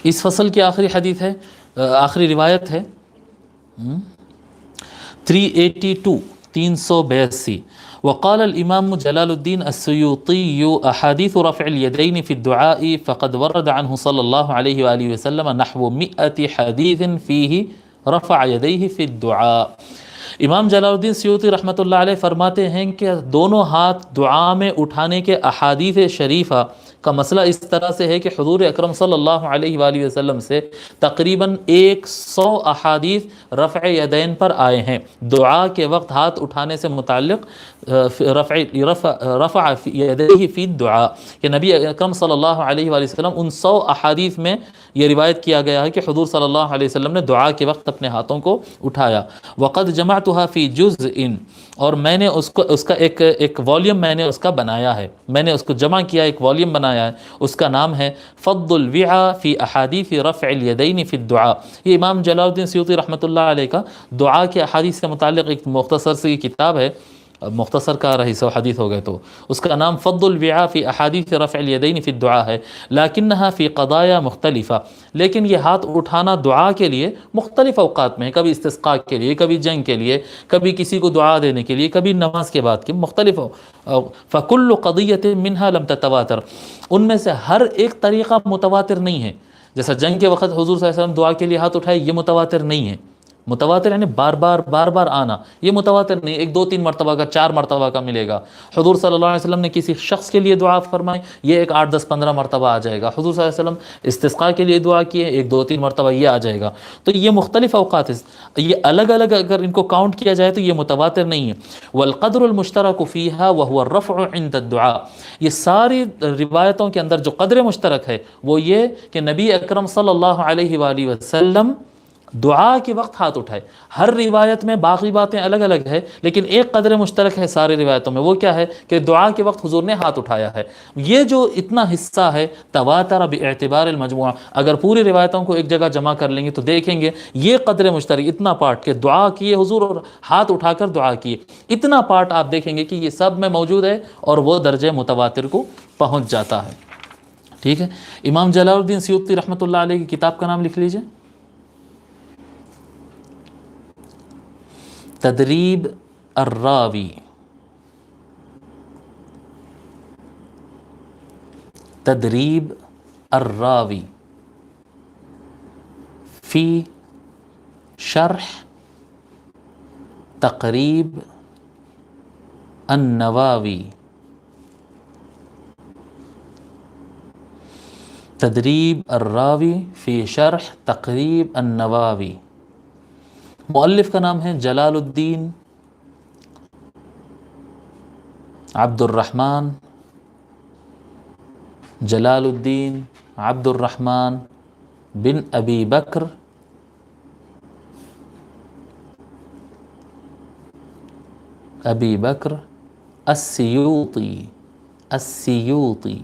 اس فصل کی آخری حدیث ہے، آخری روایت ہے 382 382. وقال الإمام جلال الدين السيوطي أحاديث رفع اليدين في الدعاء فقد ورد عنه صلى الله عليه وآله وسلم نحو 100 حديث فيه رفع يديه في الدعاء. امام جلال الدین سیوطی رحمۃ اللہ علیہ فرماتے ہیں کہ دونوں ہاتھ دعا میں اٹھانے کے احادیث شریفہ کا مسئلہ اس طرح سے ہے کہ حضور اکرم صلی اللہ علیہ وآلہ وسلم سے تقریباً 100 احادیث رفع یدین پر آئے ہیں، دعا کے وقت ہاتھ اٹھانے سے متعلق رفع یدیہ فی الدعاء، کہ نبی اکرم صلی اللہ علیہ وآلہ وسلم ان 100 احادیث میں یہ روایت کیا گیا ہے کہ حضور صلی اللہ علیہ وسلم نے دعا کے وقت اپنے ہاتھوں کو اٹھایا. وقد جمعتها فی جزء، اور میں نے اس کا ایک والیوم میں نے اس کا بنایا ہے، میں نے اس کو جمع کیا، ایک والیوم بنایا ہے، اس کا نام ہے فض الوعا فی احادیث رفع الیدین فی الدعاء. یہ امام جلال الدین سیوطی رحمۃ اللہ علیہ کا دعا کے احادیث سے متعلق ایک مختصر سی کتاب ہے، مختصر کا رہی سو حدیث ہو گئے تو اس کا نام فض الوعا فی احادیث رفع الیدین فی الدعاء ہے. لیکنہا فی قضایا مختلفہ، لیکن یہ ہاتھ اٹھانا دعا کے لیے مختلف اوقات میں ہے، کبھی استسقاء کے لیے، کبھی جنگ کے لیے، کبھی کسی کو دعا دینے کے لیے، کبھی نماز کے بعد کے مختلف فکل قضیۃ منہا لم تتواتر، ان میں سے ہر ایک طریقہ متواتر نہیں ہے. جیسا جنگ کے وقت حضور صلی اللہ علیہ وسلم دعا کے لیے ہاتھ اٹھائے، یہ متواتر نہیں ہے. متواتر یعنی بار بار آنا، یہ متواتر نہیں، 1 2 3 مرتبہ کا، 4 مرتبہ کا ملے گا. حضور صلی اللہ علیہ وسلم نے کسی شخص کے لیے دعا فرمائی، یہ ایک 8 10 15 مرتبہ آ جائے گا. حضور صلی اللہ علیہ وسلم استسقاء کے لیے دعا کیے، 1 2 3 مرتبہ یہ آ جائے گا. تو یہ مختلف اوقات ہے، یہ الگ الگ اگر ان کو کاؤنٹ کیا جائے تو یہ متواتر نہیں ہے. والقدر المشترک فیہا وہو الرفع عند الدعاء، یہ ساری روایتوں کے اندر جو قدر مشترک ہے وہ یہ کہ نبی اکرم صلی اللہ علیہ وآلہ وسلم دعا کے وقت ہاتھ اٹھائے. ہر روایت میں باقی باتیں الگ الگ ہے، لیکن ایک قدر مشترک ہے سارے روایتوں میں، وہ کیا ہے کہ دعا کے وقت حضور نے ہاتھ اٹھایا ہے. یہ جو اتنا حصہ ہے تواتر باعتبار المجموعہ، اگر پوری روایتوں کو ایک جگہ جمع کر لیں گے تو دیکھیں گے یہ قدر مشترک اتنا پارٹ کہ دعا کیے حضور اور ہاتھ اٹھا کر دعا کیے، اتنا پارٹ آپ دیکھیں گے کہ یہ سب میں موجود ہے اور وہ درجہ متواتر کو پہنچ جاتا ہے. ٹھیک ہے. امام جلال الدین سیوطی رحمۃ اللہ علیہ کی کتاب کا نام لکھ لیجئے، تدریب الراوی. تدریب الراوی فی شرح تقریب النواوی. تدریب الراوی فی شرح تقریب النواوی. مؤلف کا نام ہے جلال الدین عبد الرحمن، جلال الدین عبد الرحمن بن ابی بکر السیوطی. السیوطی.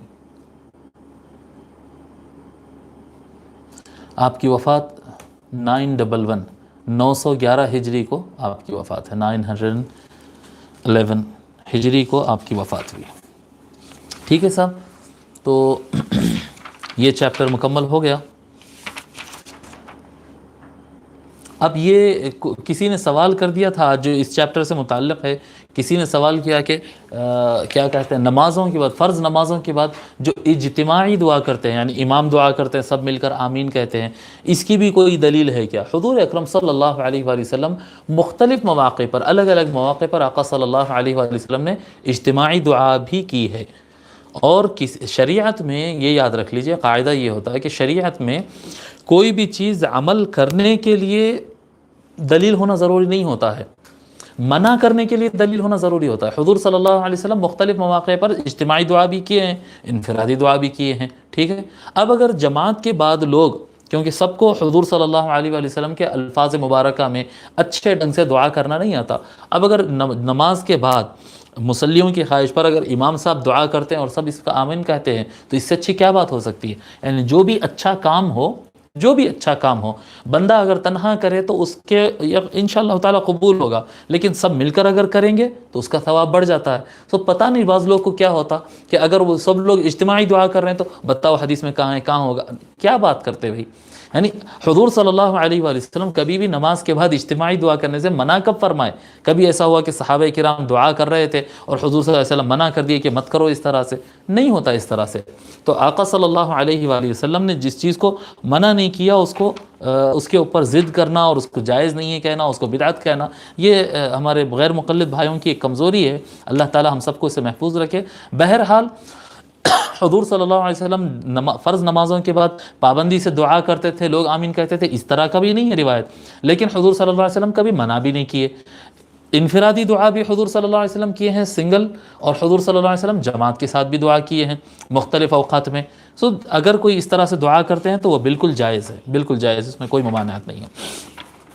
آپ کی وفات 911 ہجری کو آپ کی وفات ہے، 911 ہجری کو آپ کی وفات ہوئی. ٹھیک ہے صاحب، تو یہ چیپٹر مکمل ہو گیا. اب یہ کسی نے سوال کر دیا تھا جو اس چیپٹر سے متعلق ہے، کسی نے سوال کیا کہ کیا کہتے ہیں نمازوں کے بعد، فرض نمازوں کے بعد جو اجتماعی دعا کرتے ہیں، یعنی امام دعا کرتے ہیں سب مل کر آمین کہتے ہیں، اس کی بھی کوئی دلیل ہے کیا؟ حضور اکرم صلی اللہ علیہ وآلہ وسلم مختلف مواقع پر، الگ الگ مواقع پر آقا صلی اللہ علیہ وآلہ وسلم نے اجتماعی دعا بھی کی ہے. اور شریعت میں یہ یاد رکھ لیجئے، قاعدہ یہ ہوتا ہے کہ شریعت میں کوئی بھی چیز عمل کرنے کے لیے دلیل ہونا ضروری نہیں ہوتا ہے، منع کرنے کے لیے دلیل ہونا ضروری ہوتا ہے. حضور صلی اللہ علیہ وسلم مختلف مواقع پر اجتماعی دعا بھی کیے ہیں، انفرادی دعا بھی کیے ہیں. ٹھیک ہے. اب اگر جماعت کے بعد لوگ، کیونکہ سب کو حضور صلی اللہ علیہ وآلہ وسلم کے الفاظ مبارکہ میں اچھے ڈھنگ سے دعا کرنا نہیں آتا، اب اگر نماز کے بعد مصلیوں کی خواہش پر اگر امام صاحب دعا کرتے ہیں اور سب اس کا آمین کہتے ہیں تو اس سے اچھی کیا بات ہو سکتی ہے؟ یعنی جو بھی اچھا کام ہو جو بھی اچھا کام ہو، بندہ اگر تنہا کرے تو اس کے انشاءاللہ تعالیٰ قبول ہوگا، لیکن سب مل کر اگر کریں گے تو اس کا ثواب بڑھ جاتا ہے۔ تو پتہ نہیں بعض لوگ کو کیا ہوتا کہ اگر وہ سب لوگ اجتماعی دعا کر رہے ہیں تو بتاؤ حدیث میں کہاں ہے، کہاں ہوگا، کیا بات کرتے بھائی؟ یعنی حضور صلی اللہ علیہ وآلہ وسلم کبھی بھی نماز کے بعد اجتماعی دعا کرنے سے منع کب فرمائے؟ کبھی ایسا ہوا کہ صحابہ کرام دعا کر رہے تھے اور حضور صلی اللہ علیہ وسلم منع کر دیے کہ مت کرو اس طرح سے؟ نہیں ہوتا اس طرح سے۔ تو آقا صلی اللہ علیہ وآلہ وسلم نے جس چیز کو منع نہیں کیا اس کے اوپر ضد کرنا اور اس کو جائز نہیں ہے کہنا، اس کو بدعت کہنا، یہ ہمارے غیر مقلد بھائیوں کی ایک کمزوری ہے۔ اللہ تعالی ہم سب کو اسے محفوظ رکھے۔ بہرحال حضور صلی اللہ علیہ وسلم فرض نمازوں کے بعد پابندی سے دعا کرتے تھے، لوگ آمین کہتے تھے، اس طرح کا بھی نہیں ہے روایت، لیکن حضور صلی اللہ علیہ وسلم کبھی منع بھی نہیں کیے۔ انفرادی دعا بھی حضور صلی اللہ علیہ وسلم کیے ہیں سنگل، اور حضور صلی اللہ علیہ وسلم جماعت کے ساتھ بھی دعا کیے ہیں مختلف اوقات میں۔ اگر کوئی اس طرح سے دعا کرتے ہیں تو وہ بالکل جائز ہے، بالکل جائز، اس میں کوئی ممانعت نہیں ہے۔